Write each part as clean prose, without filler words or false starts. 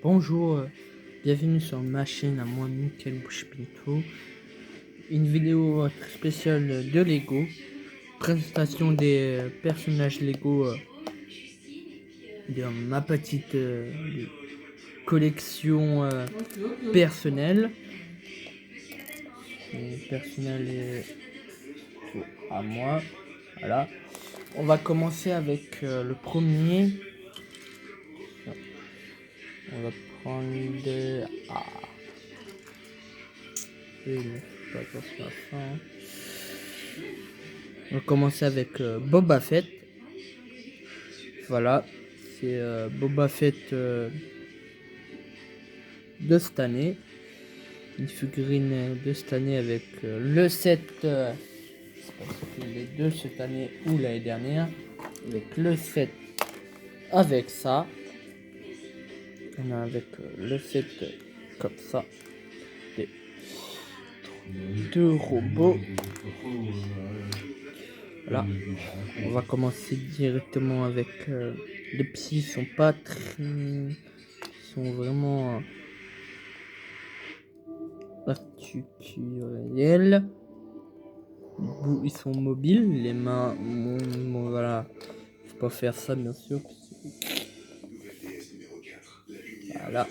Bonjour, bienvenue sur ma chaîne à moi, Michael Bushpinto. Une vidéo très spéciale de Lego, présentation des personnages Lego de ma petite collection personnelle. Personnelle à moi, voilà. On va commencer avec le premier. On va prendre pas attention à ça, hein. On va commencer avec Boba Fett. Voilà, c'est Boba Fett de cette année. Une figurine de cette année avec le set. Les deux cette année ou l'année dernière. Avec le set avec ça. On a avec le set comme ça. Des deux robots. Voilà. On va commencer directement avec les petits. Ils sont pas très. Ils sont vraiment particuliers. Ils sont mobiles. Les mains. Voilà. Faut pas faire ça, bien sûr. Voilà.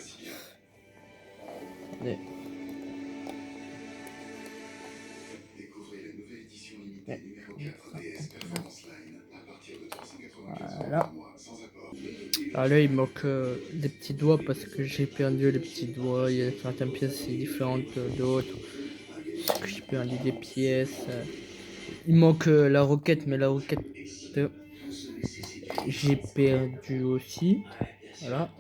Allez. Voilà. Alors là, il manque des petits doigts parce que j'ai perdu les petits doigts. Il y a certaines pièces différentes d'autres. Parce que j'ai perdu des pièces. Il manque la roquette, mais la roquette, j'ai perdu aussi. Voilà.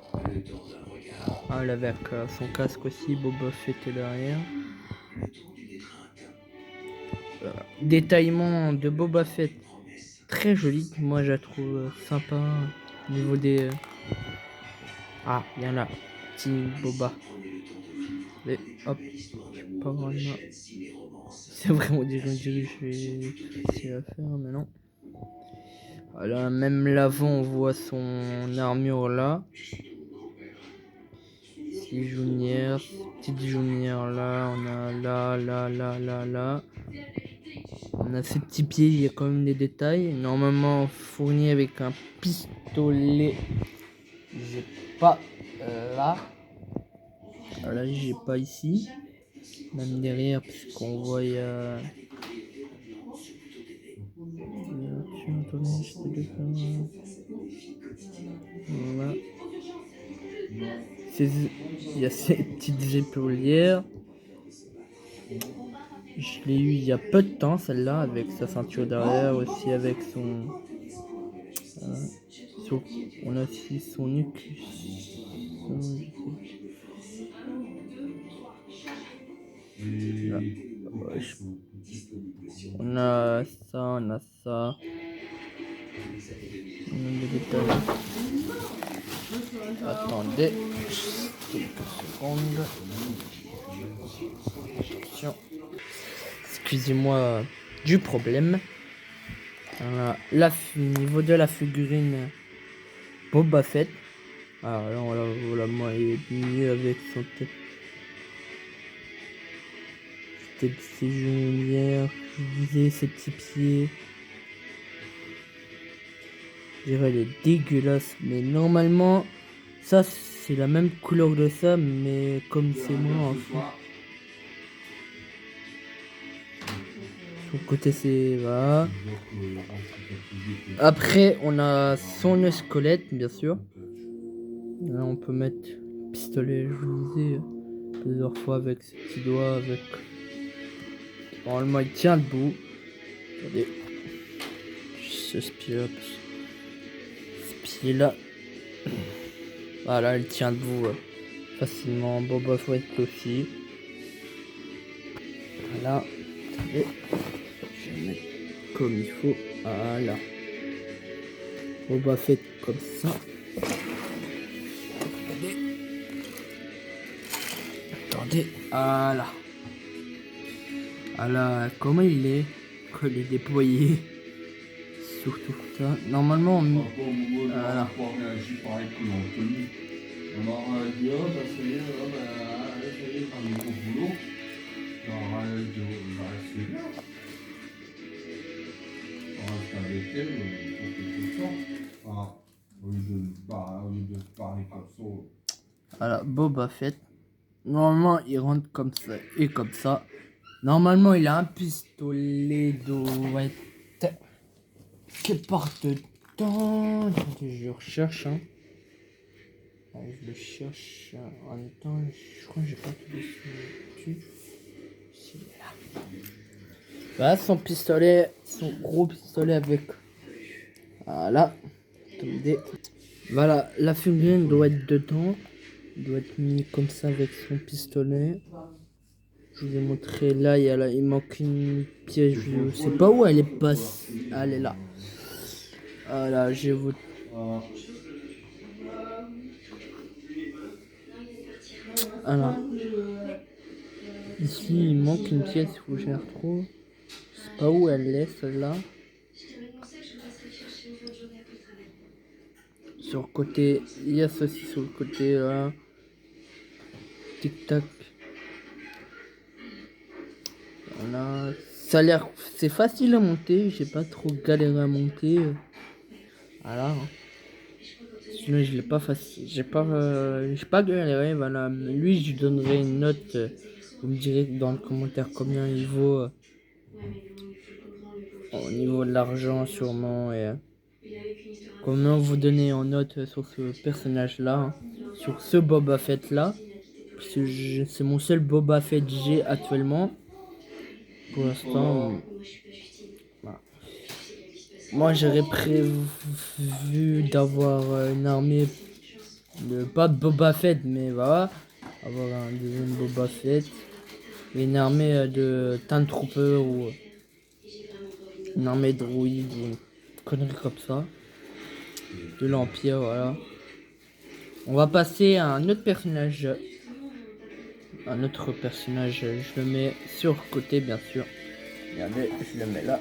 Elle avec son casque aussi. Boba Fett est derrière. Détaillement de Boba Fett très joli. Moi, je la trouve sympa au niveau des. Ah, il y en a. Petit Boba. Et hop. Pas vraiment. C'est vraiment des gens difficiles à faire, mais non. Voilà, même l'avant, on voit son armure là. Ces jaunières, petites jaunières là. On a là. On a ces petits pieds, il y a quand même des détails. Normalement fourni avec un pistolet. J'ai pas là. Là, j'ai pas ici. Même derrière, puisqu'on voit il y a. Voilà. Il y a ces petites épaulières. Je l'ai eu il y a peu de temps, celle-là, avec sa ceinture derrière, aussi avec son. On a aussi son nuque. Là. On a ça, on a ça. On a des détails. Attendez quelques secondes. Attention. Excusez-moi du problème. Voilà, niveau de la figurine Boba Fett. Alors là, voilà, moi, il est mieux avec son tête. Ses genouillères, je disais, ses petits pieds. Je dirais, elle est dégueulasse, mais normalement, ça, c'est la même couleur de ça, mais comme c'est moi, en fait. Son côté, c'est. Voilà. Après, on a son squelette, bien sûr. Là, on peut mettre pistolet, je vous disais, plusieurs fois avec ses petits doigts, avec. Normalement, il tient debout. Regardez. Ce pied-là. Voilà, il tient debout facilement. Boba Fett aussi. Voilà. Et je vais mettre comme il faut. Voilà. Boba Fett comme ça. Attendez. Voilà. Voilà comment il est. Quand il est déployé. surtout ça. Normalement, Voilà. voilà. On m'a dit, oh, bah, ça y est, oh, bah, ça y est, t'as un nouveau boulot. Alors, je reste là. On reste avec elle, on fait tout ça. Voilà. Au lieu de se parler comme ça. Voilà, Boba Fett. Normalement, il rentre comme ça et comme ça. Normalement, il a un pistolet doit être quelque part dedans. Attendez, je recherche. Hein. Ouais, je le cherche en même temps. Je crois que j'ai pas tout dessus. Si, là. Voilà son pistolet, son gros pistolet avec. Voilà. Attendez. Voilà, la figurine doit être dedans. Il doit être mis comme ça avec son pistolet. Je vous ai montré là, il manque une pièce. Je sais pas où elle est passée. Elle est là. Voilà, je vous. Alors, ici il manque une pièce, il faut que je la retrouve. Je sais pas où elle est celle-là. Sur le côté, il y a ceci sur le côté là. Tic tac. Voilà, ça a l'air, c'est facile à monter. J'ai pas trop galéré à monter. Voilà. Sinon je l'ai pas facile, j'ai pas galéré. Voilà, lui je lui donnerai une note. Vous me direz dans le commentaire combien il vaut au niveau de l'argent sûrement et comment vous donnez en note sur ce personnage là, hein, sur ce Boba Fett là, parce que c'est mon seul Boba Fett que j'ai actuellement pour l'instant. Voilà. Moi j'aurais prévu d'avoir une armée pas de Boba Fett, mais voilà, avoir un deuxième Boba Fett, une armée de Tan Trooper ou une armée de droïdes ou une connerie comme ça, de l'Empire, voilà. On va passer à un autre personnage, je le mets sur le côté bien sûr. Regardez, je le mets là.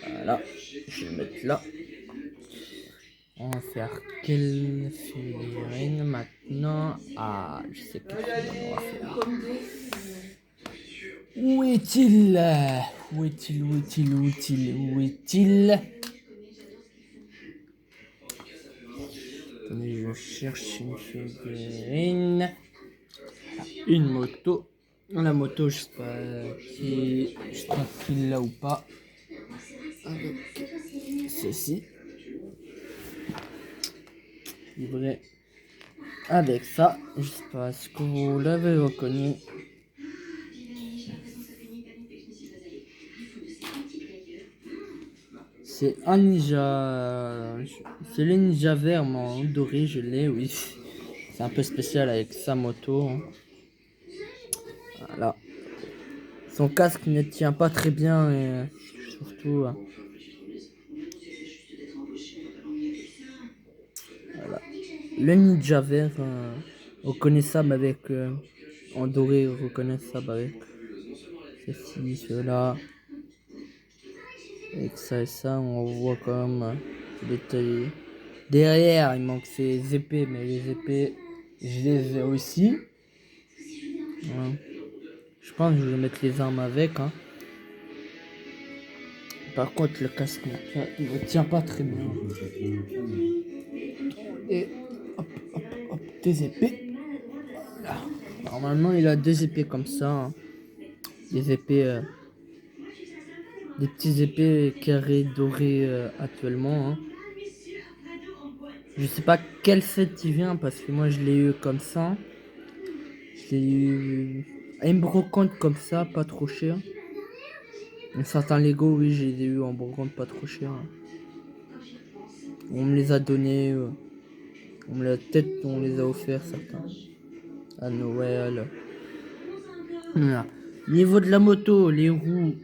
Voilà, je vais le mettre là. On va faire quelle figurine maintenant? Ah, je sais quelle figurine on va faire. Où est-il? Où est-il? Où est-il? Où est-il? Où est-il? Attendez, je cherche une figurine. Une moto. La moto, je sais pas qui j'espère qu'il l'a ou pas. Avec ceci. Livré avec ça. Je sais pas ce que vous l'avez reconnu. C'est un ninja. C'est le ninja vert, mais en doré, je l'ai, oui. C'est un peu spécial avec sa moto. Hein. Voilà. Son casque ne tient pas très bien et surtout. Voilà. Le ninja vert, reconnaissable avec. En doré, reconnaissable avec ceci, cela. Avec ça et ça, on voit quand même détaillé. Derrière, il manque ses épées, mais les épées, je les ai aussi. Ouais. Je pense que je vais mettre les armes avec. Hein. Par contre, le casque ne tient pas très bien. Et hop, hop, hop, des épées. Voilà. Normalement, il a deux épées comme ça. Hein. Des épées, des petits épées carrées dorées actuellement. Hein. Je sais pas quel set il vient parce que moi je l'ai eu comme ça. Je l'ai eu à une brocante comme ça, pas trop cher. Certains Lego, oui, je les ai eu en brocante pas trop cher. On me les a donnés. On les a offerts certains. À Noël. Voilà. Niveau de la moto, les roues,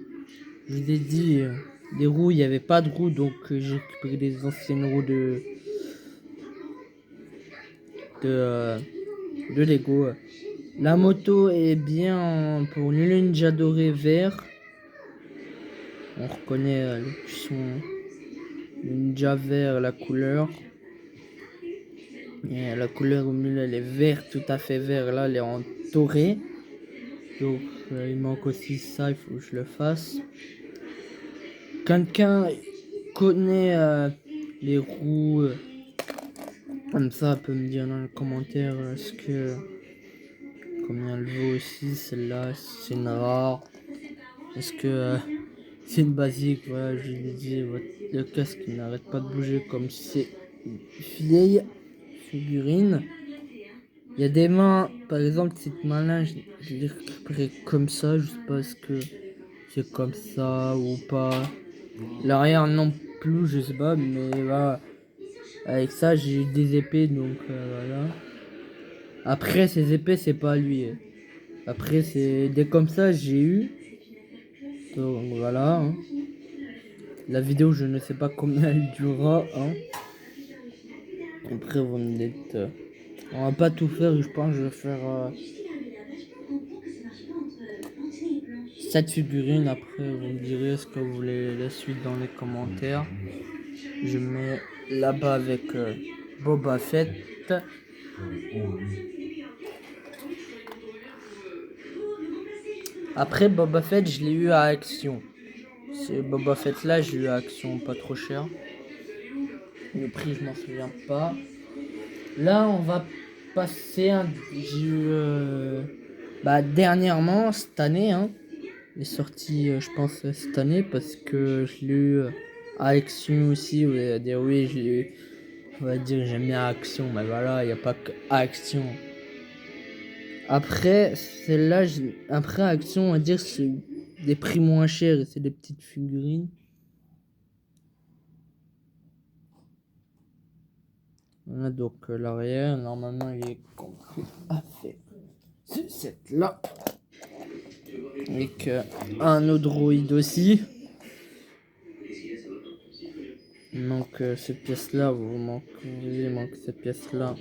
je vous ai dit, les roues, il n'y avait pas de roues, donc j'ai récupéré des anciennes roues de Lego. La moto est bien pour le ninja doré vert. On reconnaît le son ninja vert, la couleur. Et la couleur au milieu, elle est verte, tout à fait vert. Là, elle est en doré. Donc, il manque aussi ça, il faut que je le fasse. Quelqu'un connaît les roues comme ça, peut me dire dans les commentaires combien elle vaut aussi. Celle-là, c'est une rare. Est-ce que c'est une basique? Voilà, je l'ai dit, le casque il n'arrête pas de bouger comme si c'est une vieille figurine. Il y a des mains, par exemple, cette main-là, je l'ai récupérée comme ça, je sais pas ce que c'est comme ça ou pas. L'arrière non plus, je sais pas, mais voilà. Avec ça, j'ai eu des épées, donc voilà. Après, ces épées, c'est pas lui. Après, c'est des comme ça, j'ai eu. Donc voilà. Hein. La vidéo, je ne sais pas combien elle durera. Hein. Après, vous me dites. On va pas tout faire, je pense que je vais faire 7 figurines. Après, vous me direz ce que vous voulez la suite dans les commentaires. Je mets là-bas avec Boba Fett. Après Boba Fett, je l'ai eu à Action. C'est Boba Fett là, j'ai eu à Action pas trop cher. Le prix, je m'en souviens pas. Là, on va passer j'ai eu dernièrement cette année hein. Il est sorti je pense cette année parce que je l'ai eu à Action aussi, oui, je l'ai eu. On va dire j'aime bien Action, mais voilà, il n'y a pas que Action. Après, celle-là, après Action, on va dire c'est des prix moins chers et c'est des petites figurines. Voilà, donc l'arrière, normalement, il est compris à faire. C'est cette-là. Avec un autre droïde aussi. Donc cette pièce-là, il manque cette pièce-là.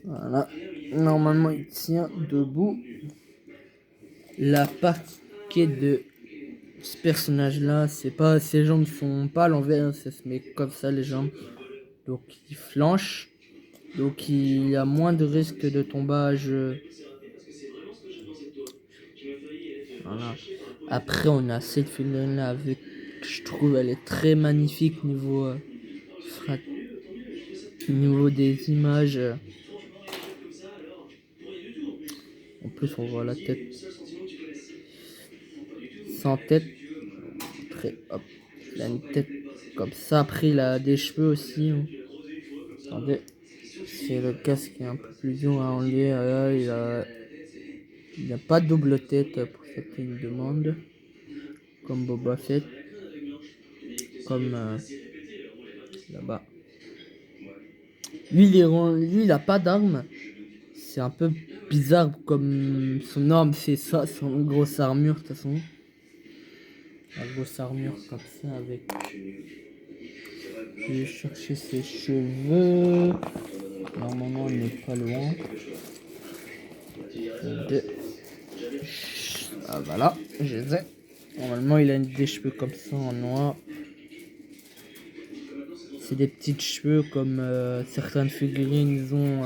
Voilà. Normalement, il tient debout. La partie de ce personnage-là, c'est pas, ses jambes sont pas à l'envers, ça se met comme ça les jambes. Donc il flanche. Donc il y a moins de risque de tombage. Voilà. Après, on a cette figurine-là avec, je trouve, elle est très magnifique niveau des images. En plus, on voit la tête sans tête. Après, hop, il a une tête comme ça. Après, il a des cheveux aussi. Hein. Attendez, c'est le casque qui est un peu plus dur à enlever. Il n'a pas de double tête pour ceux qui me demandent. Comme Boba Fett. Comme là-bas. Lui, il a pas d'arme. C'est un peu bizarre comme son arme, c'est ça, son grosse armure de toute façon. La grosse armure comme ça avec. Je vais chercher ses cheveux. Normalement, il n'est pas loin. Ah voilà, je les ai. Normalement, il a des cheveux comme ça en noir. C'est des petits cheveux comme certaines figurines, ils ont.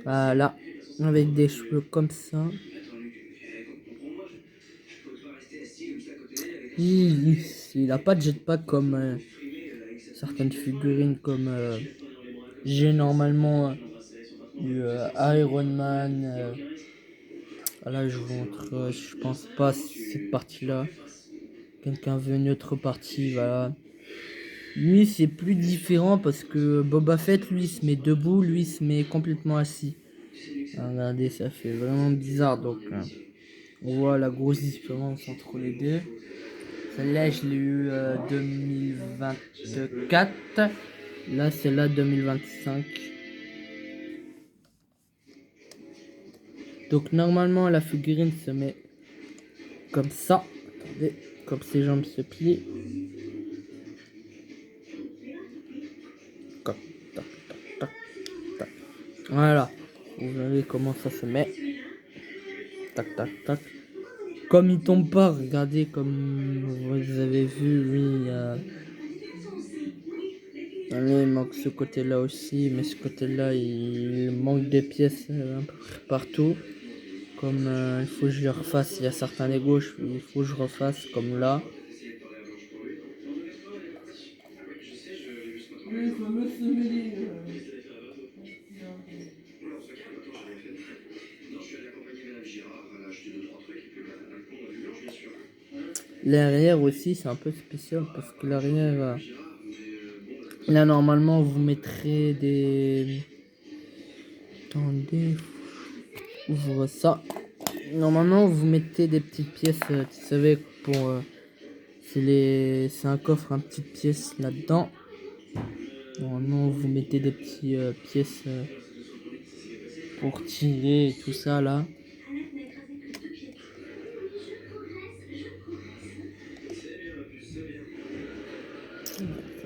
Voilà, avec des cheveux comme ça. Il a pas de jetpack comme certaines figurines comme j'ai normalement du Iron Man. Là, je vous montre, je pense pas cette partie-là. Quelqu'un veut une autre partie, voilà. Lui, c'est plus différent parce que Boba Fett, lui, se met debout, lui, se met complètement assis. Regardez, ça fait vraiment bizarre. Donc, on voit la grosse différence entre les deux. Celle-là, je l'ai eu 2024. Là, celle-là, 2025. Donc, normalement, la figurine se met comme ça. Attendez, comme ses jambes se plient. Comme, tac, tac, tac, tac. Voilà. Vous voyez comment ça se met. Tac, tac, tac. Comme il tombe pas, regardez comme vous avez vu, oui, il manque ce côté-là aussi, mais ce côté-là, il manque des pièces un peu partout. Comme il faut que je le refasse, il y a certains Lego, il faut que je refasse comme là. Le fameux semeling. L'arrière aussi, c'est un peu spécial parce que l'arrière, là normalement vous mettrez des... Attendez, ouvre ça. Normalement vous mettez des petites pièces, tu savais, pour... c'est un coffre, un petite pièce là-dedans. Normalement vous mettez des petites pièces pour tirer et tout ça là.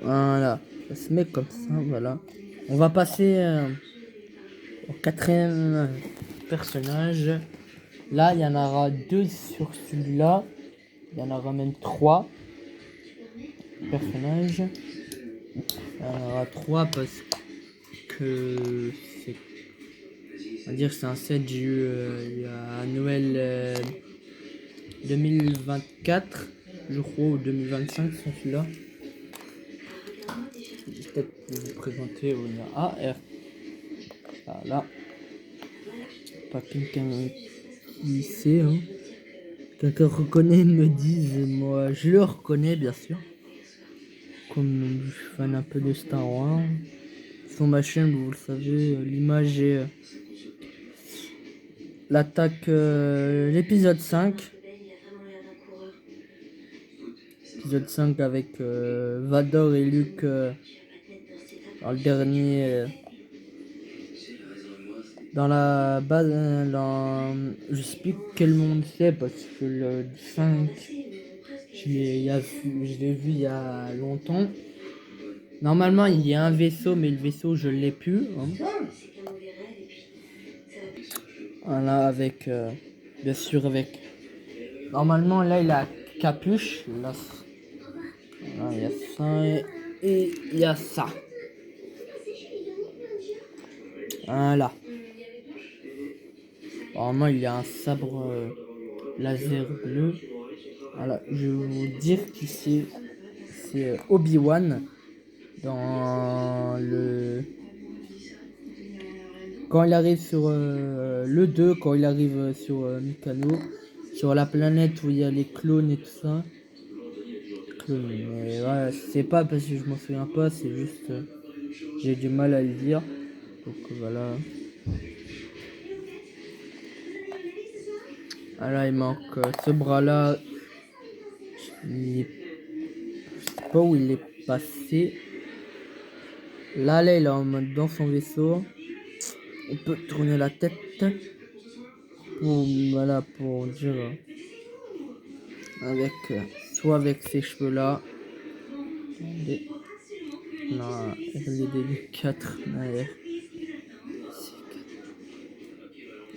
Voilà, ça se met comme ça, voilà. On va passer au quatrième personnage. Là, il y en aura 2 sur celui-là. Il y en aura même 3 personnages. Il y en aura 3 parce que c'est... On va dire c'est un set j'ai eu il y a Noël 2024, je crois, ou 2025, c'est celui-là. Peut-être vous présenter au R. Voilà. Pas quelqu'un qui sait, hein. Quelqu'un reconnaît, me dise, moi je le reconnais bien sûr. Comme je suis fan un peu de Star Wars. Sur ma chaîne, vous le savez, l'image est l'attaque, l'épisode 5. Épisode 5 avec Vador et Luke dans le dernier. Dans la base, je sais plus quel monde c'est parce que le 5, je l'ai vu il y a longtemps. Normalement, il y a un vaisseau, mais le vaisseau, je l'ai plus. Hein. Voilà, avec, bien sûr, avec. Normalement, là, il a capuche. Là, il y a ça et il y a ça. Voilà. Normalement, il y a un sabre laser bleu. Voilà, je vais vous dire qui c'est. C'est Obi-Wan dans le... Quand il arrive sur le 2, quand il arrive sur Mikano, sur la planète où il y a les clones et tout ça. Clones, mais voilà, c'est pas parce que je m'en souviens pas, c'est juste... j'ai du mal à le dire. Donc voilà. Voilà, il manque ce bras-là. Je sais pas où il est passé. Là, il est en mode dans son vaisseau. On peut tourner la tête. Pour, voilà, pour dire... avec soit avec ces cheveux là, non, RLD 4,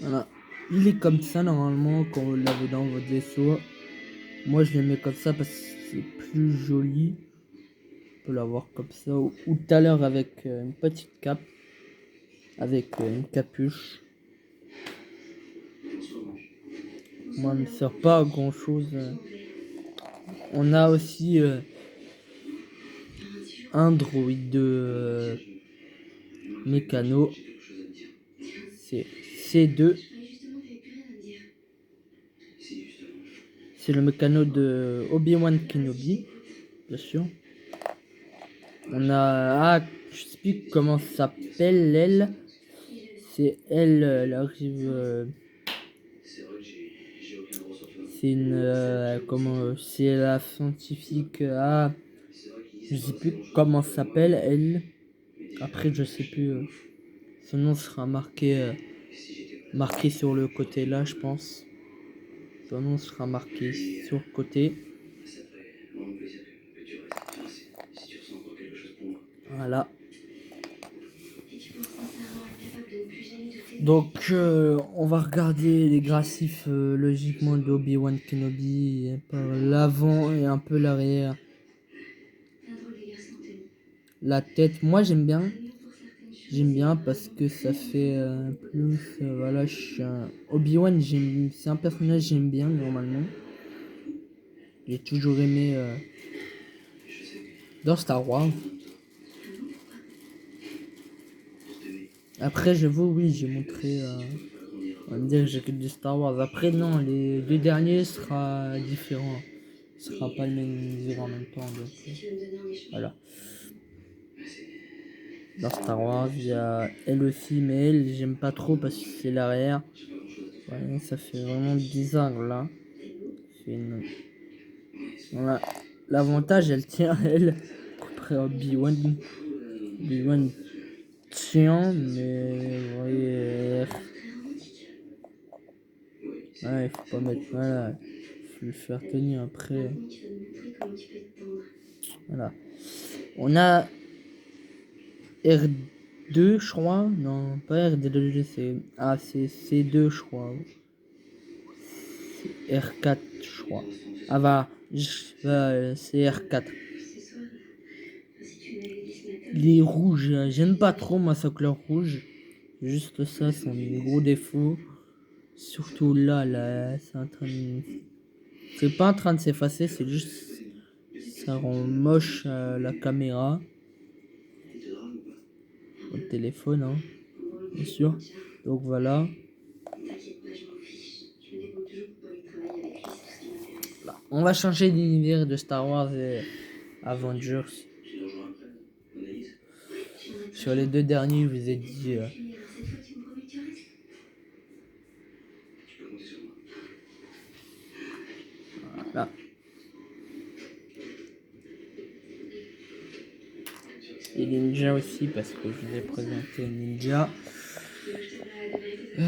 voilà, il est comme ça normalement quand vous l'avez dans votre vaisseau. Moi je le mets comme ça parce que c'est plus joli. On peut l'avoir comme ça, ou tout à l'heure avec une petite cape, avec une capuche. Moi, ne sert pas à grand chose. On a aussi un droïde de mécano, c'est C2. C'est le mécano de Obi-Wan Kenobi, bien sûr. On a... Ah, je sais plus comment ça s'appelle, elle. C'est elle, elle arrive... c'est une... comment... C'est la scientifique... ah, je sais plus comment ça s'appelle, elle. Après, je sais plus... son nom sera marqué... marqué sur le côté là, je pense. Ton nom sera marqué sur le côté. Voilà. Donc, on va regarder les graphismes logiquement d'Obi-Wan Kenobi par l'avant et un peu l'arrière. La tête, moi j'aime bien. J'aime bien parce que ça fait plus. Voilà, je suis un Obi-Wan, c'est un personnage que j'aime bien normalement. J'ai toujours aimé dans Star Wars. Après, j'avoue, oui, j'ai montré. On va me dire que j'ai que du Star Wars. Après, non, les deux derniers sera différent. Ce sera pas le même univers en même temps. Donc, voilà. Dans Star Wars, il y a elle aussi, mais elle, j'aime pas trop parce que c'est l'arrière. Ouais, ça fait vraiment bizarre là. Voilà. L'avantage, elle tient, elle. Après Obi-Wan. Obi-Wan tient, mais vous voyez. Ouais, il faut pas mettre. Voilà. Faut le faire tenir après. Voilà. On a R2, je crois. Non, pas R2, c'est. Ah, c'est C2, je crois. C'est R4, je crois. Ah, va. C'est R4. Les rouges, j'aime pas trop moi sa couleur rouge. Juste ça, c'est un gros défaut. Surtout là, c'est en train de... C'est pas en train de s'effacer, c'est juste... Ça rend moche la caméra. Au téléphone, hein, bien sûr. Donc voilà. Là, on va changer d'univers de Star Wars et Avengers. Sur les deux derniers, je vous ai dit... Voilà. Et Ninja aussi, parce que je vous ai présenté Ninja. Je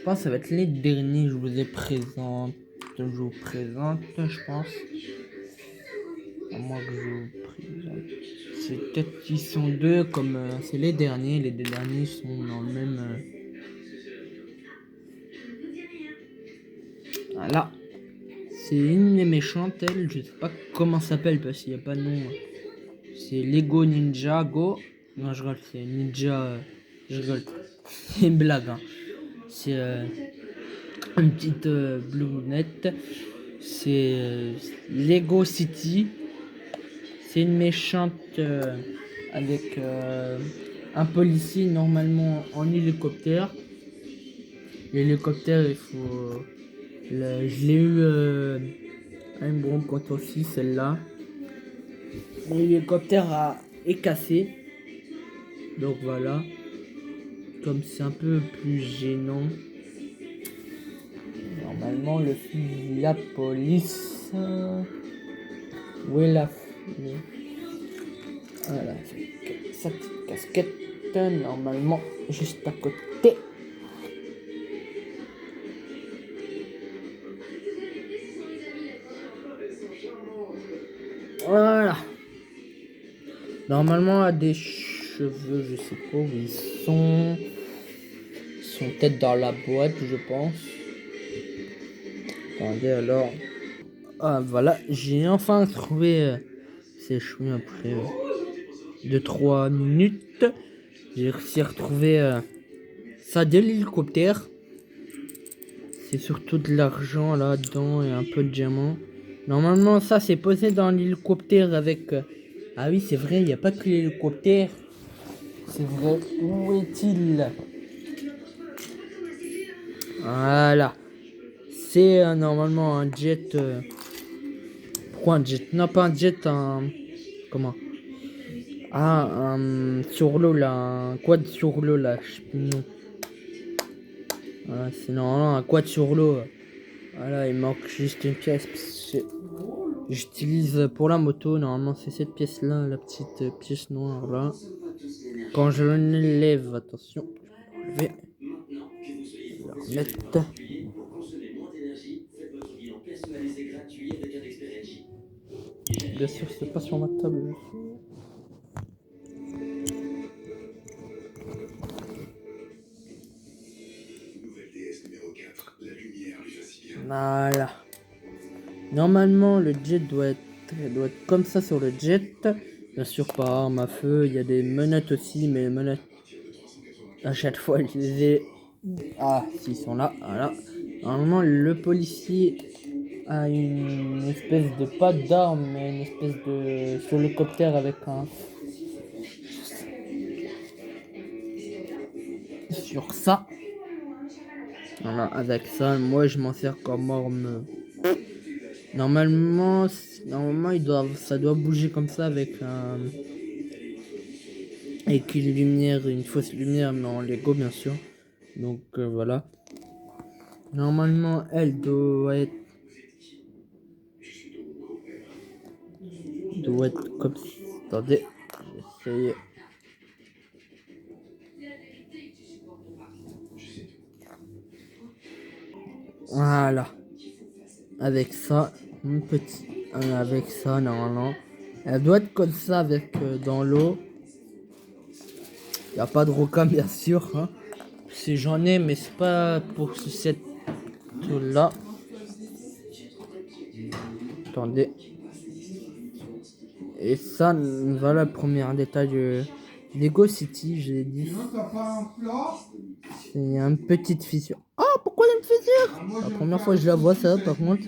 pense que ça va être les derniers que je vous ai présente. Je vous présente, je pense. À moins que je vous présente. C'est peut-être qu'ils sont deux, comme c'est les derniers. Les deux derniers sont dans le même. Voilà. C'est une des méchantes, elle. Je sais pas comment ça s'appelle parce qu'il n'y a pas de nom. C'est Lego Ninja Go. Non, je rigole, c'est Ninja. Je rigole. C'est une blague. Hein. C'est une petite blounette. C'est Lego City. C'est une méchante avec un policier normalement en hélicoptère. L'hélicoptère, il faut. Je l'ai eu à une compte aussi, celle-là. L'hélicoptère est cassé. Donc voilà. Comme c'est un peu plus gênant. Normalement, le fusil de la police. Où est la. Voilà. Sa petite casquette. Normalement, juste à côté. Voilà. Normalement, elle a des cheveux, je sais pas où ils sont. Ils sont peut-être dans la boîte, je pense. Attendez alors. Ah voilà, j'ai enfin trouvé ces cheveux après 2-3 minutes. J'ai réussi à retrouver ça de l'hélicoptère. C'est surtout de l'argent là-dedans et un peu de diamants. Normalement, ça c'est posé dans l'hélicoptère avec... Ah oui, c'est vrai, il n'y a pas que l'hélicoptère. C'est vrai. Où est-il? Voilà. C'est normalement un jet... Pourquoi un jet? Non, pas un jet, un... Comment? Ah, un sur l'eau là. Un quad sur l'eau là. Je sais plus le nom. Voilà, c'est normalement un quad sur l'eau. Voilà, il manque juste une pièce. J'utilise pour la moto. Normalement, c'est cette pièce là. La petite pièce noire là. Quand je l'enlève, attention, je vais la remettre. Bien sûr, c'est pas sur ma table. Voilà. Normalement, le jet doit être comme ça sur le jet. Bien sûr, par arme à feu. Il y a des menottes aussi, mais les menottes, à chaque fois, je les ai. Ah, s'ils sont là, voilà. Normalement, le policier a une espèce de, pas d'arme, mais une espèce de sur l'hélicoptère avec un. Sur ça. Voilà, avec ça, moi je m'en sers comme arme. Normalement, ça doit bouger comme ça avec avec une lumière, une fausse lumière, mais en Lego bien sûr. Donc voilà. Normalement, elle doit être comme ça. Attendez, j'essaye. Voilà. Avec ça, avec ça normalement. Elle doit être comme ça avec dans l'eau. Il n'y a pas de requin bien sûr. Hein. Si j'en ai, mais c'est pas pour cette là. Attendez. Et ça, voilà le premier détail de Lego City, j'ai dit. C'est une petite fissure. Oh, pourquoi il y a une fissure? La première fois que je la vois ça, par contre.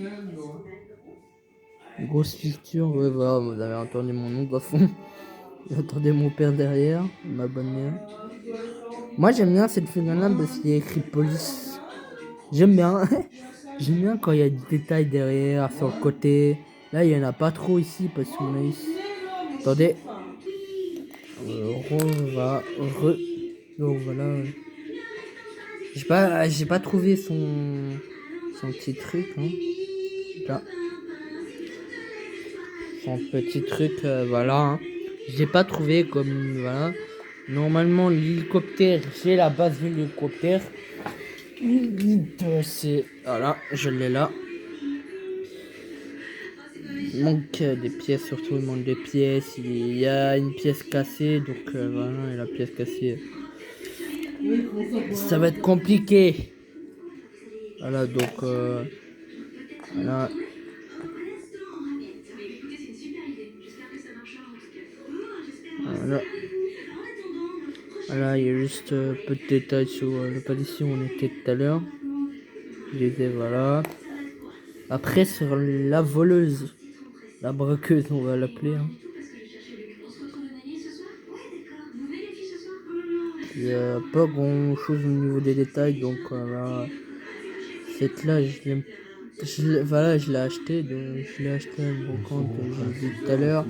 Grosse fissure, ouais, voilà, vous avez entendu mon nom de fond. J'entendais mon père derrière, ma bonne mère. Moi, j'aime bien cette figurine-là parce qu'il y a écrit police. J'aime bien. J'aime bien quand il y a des détails derrière, sur le côté. Là, il y en a pas trop ici parce qu'on a ici. Attendez. Donc voilà. J'ai pas trouvé son petit truc. Hein. Là. Son petit truc, voilà. Hein. J'ai pas trouvé comme voilà. Normalement, l'hélicoptère, j'ai la base de l'hélicoptère. C'est voilà, je l'ai là. Il manque des pièces, surtout il manque des pièces. Il y a une pièce cassée, donc voilà, et la pièce cassée. Ça va être compliqué. Voilà, donc voilà. Voilà. Voilà, il y a juste peu de détails sur le policier où on était tout à l'heure. Je disais voilà. Après sur la voleuse, la braqueuse, on va l'appeler. Hein. Il n'y a pas grand chose au niveau des détails, donc voilà. Cette là, voilà, je l'ai acheté, je l'ai acheté à une brocante, je l'ai dit tout à l'heure.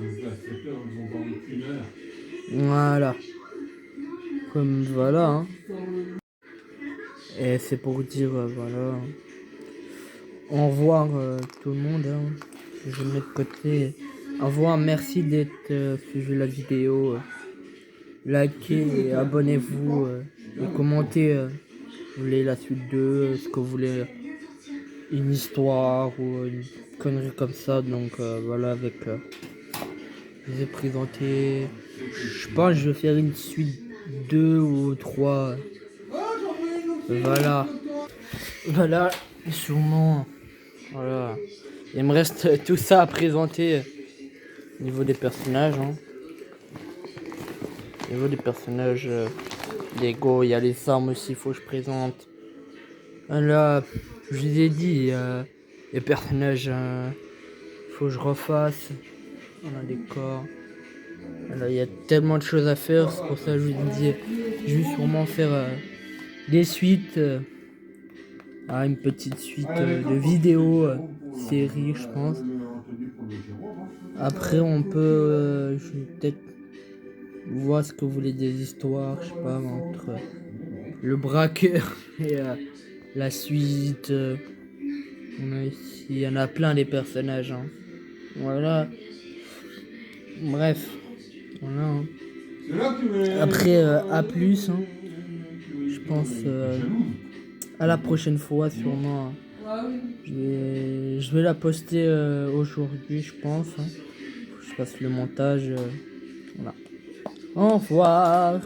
Voilà. Comme voilà. Hein. Et c'est pour dire voilà. Au revoir tout le monde. Hein. Je mets de côté. Au revoir, merci d'être suivi la vidéo. Likez et abonnez-vous et commentez. Vous voulez la suite 2, ce que vous voulez, une histoire ou une connerie comme ça. Donc voilà, avec je vous ai présenté. Je pense que je vais faire une suite 2 ou 3. Voilà. Voilà, sûrement. Voilà. Il me reste tout ça à présenter au niveau des personnages. Hein. Au niveau des personnages Lego, il y a les armes aussi, il faut que je présente. Là, je vous ai dit, les personnages, faut que je refasse. On a des corps. Là, il y a tellement de choses à faire, c'est pour ça que je vous dis, je vais sûrement faire des suites. Une petite suite de vidéos, séries, je pense. Après, on peut, je vais peut-être voir ce que vous voulez des histoires, je sais pas, entre le braqueur et la suite. On a ici, il y en a plein des personnages. Hein. Voilà. Bref, voilà. Hein. C'est là que tu mets- Après, à plus, hein. Je pense à la prochaine fois, sûrement. Je vais la poster aujourd'hui, je pense, hein. Faut que je fasse le montage. Voilà. Au revoir.